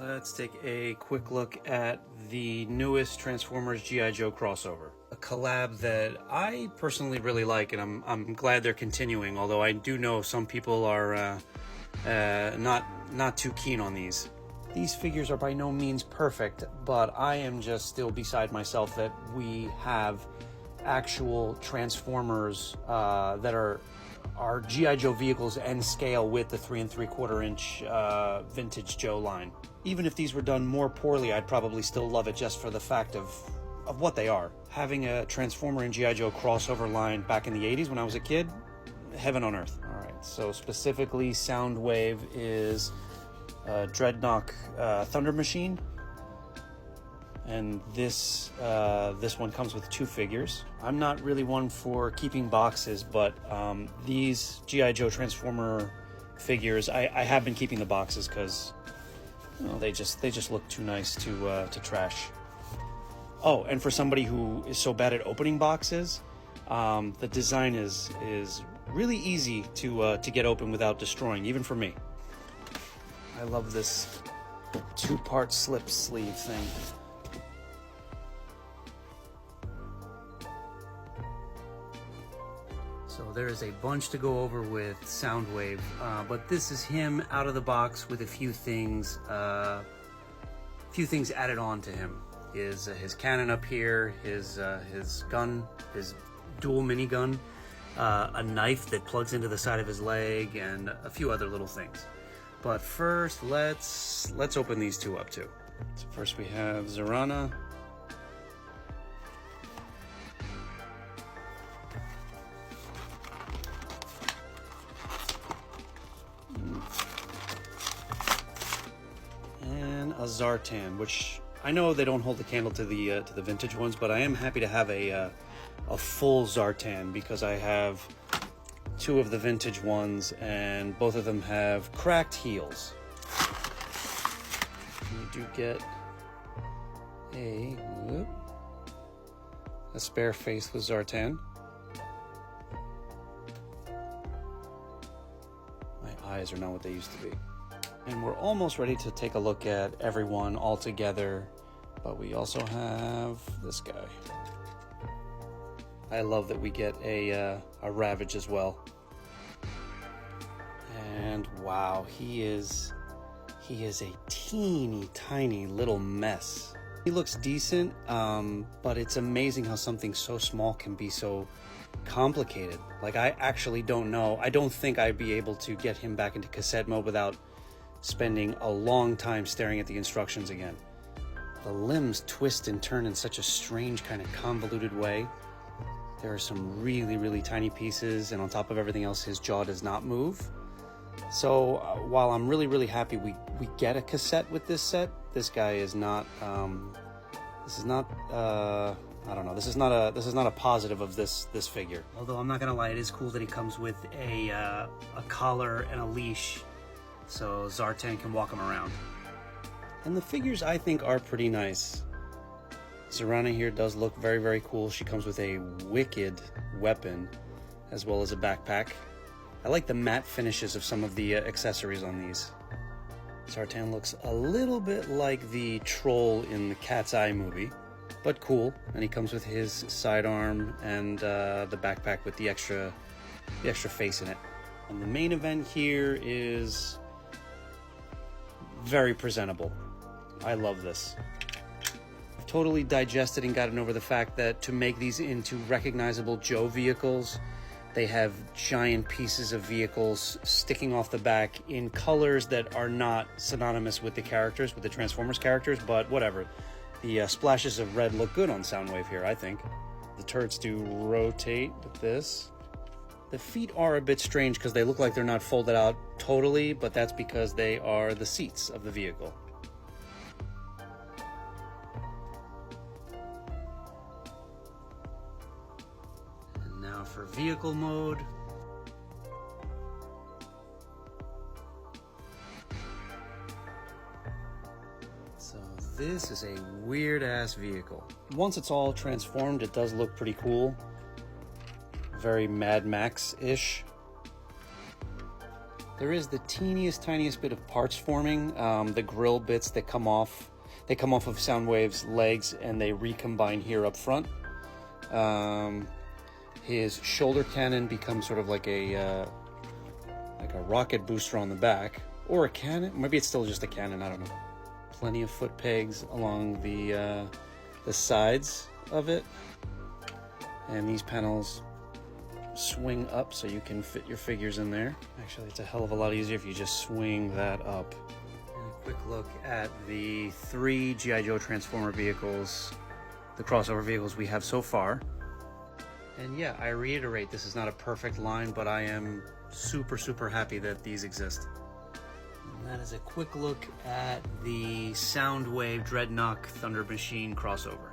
Let's take a quick look at the newest Transformers G.I. Joe crossover. A collab that I personally really like, and I'm glad they're continuing, although I do know some people are not too keen on these. These figures are by no means perfect, but I am just still beside myself that we have actual Transformers that are G.I. Joe vehicles and scale with the 3 3/4 inch vintage Joe line. Even if these were done more poorly, I'd probably still love it just for the fact of what they are. Having a Transformer and G.I. Joe crossover line back in the 80s when I was a kid, heaven on earth. All right, so specifically Soundwave is Dreadnok Thunder Machine, and this one comes with 2 figures. I'm not really one for keeping boxes, but these G.I. Joe Transformer figures, I have been keeping the boxes because they just look too nice to trash. Oh, and for somebody who is so bad at opening boxes, the design is really easy to get open without destroying, even for me. I love this 2-part slip sleeve thing. So there is a bunch to go over with Soundwave, but this is him out of the box with a few things added on to him. His cannon up here, his gun, his dual minigun, a knife that plugs into the side of his leg, and a few other little things. But first, let's open these 2 up too. So first we have Zarana. And a Zartan, which I know they don't hold the candle to the vintage ones, but I am happy to have a full Zartan because I have 2 of the vintage ones, and both of them have cracked heels. You do get a spare faceless Zartan. My eyes are not what they used to be. And we're almost ready to take a look at everyone all together, but we also have this guy. I love that we get a Ravage as well. And wow, he is a teeny tiny little mess. He looks decent, but it's amazing how something so small can be so complicated. Like, I actually don't know. I don't think I'd be able to get him back into cassette mode without spending a long time staring at the instructions again. The limbs twist and turn in such a strange kind of convoluted way. There are some really tiny pieces, and on top of everything else, his jaw does not move. So while I'm really happy we get a cassette with this set, this guy is not this is not a positive of this figure. Although I'm not gonna lie, it is cool that he comes with a collar and a leash, so Zartan can walk him around. And the figures, I think, are pretty nice. Zarana here does look very cool. She comes with a wicked weapon as well as a backpack. I like the matte finishes of some of the accessories on these. Zartan looks a little bit like the troll in the Cat's Eye movie, but cool. And he comes with his sidearm and the backpack with the extra face in it. And the main event here is very presentable. I love this. I've totally digested and gotten over the fact that to make these into recognizable Joe vehicles, they have giant pieces of vehicles sticking off the back in colors that are not synonymous with the characters, with the Transformers characters, but whatever. The splashes of red look good on Soundwave here, I think. The turrets do rotate with this. The feet are a bit strange because they look like they're not folded out totally, but that's because they are the seats of the vehicle. And now for vehicle mode. So this is a weird ass vehicle. Once it's all transformed, it does look pretty cool. Very Mad Max-ish. There is the tiniest bit of parts forming, the grill bits that come off. They come off of Soundwave's legs and they recombine here up front. His shoulder cannon becomes sort of like a rocket booster on the back, or a cannon. Maybe it's still just a cannon. I don't know. Plenty of foot pegs along the sides of it, and these panels swing up so you can fit your figures in there. Actually, it's a hell of a lot easier if you just swing that up. And a quick look at the 3 G.I. Joe Transformer vehicles, the crossover vehicles we have so far. And yeah, I reiterate, this is not a perfect line, but I am super happy that these exist. And that is a quick look at the Soundwave Dreadnok Thunder Machine crossover.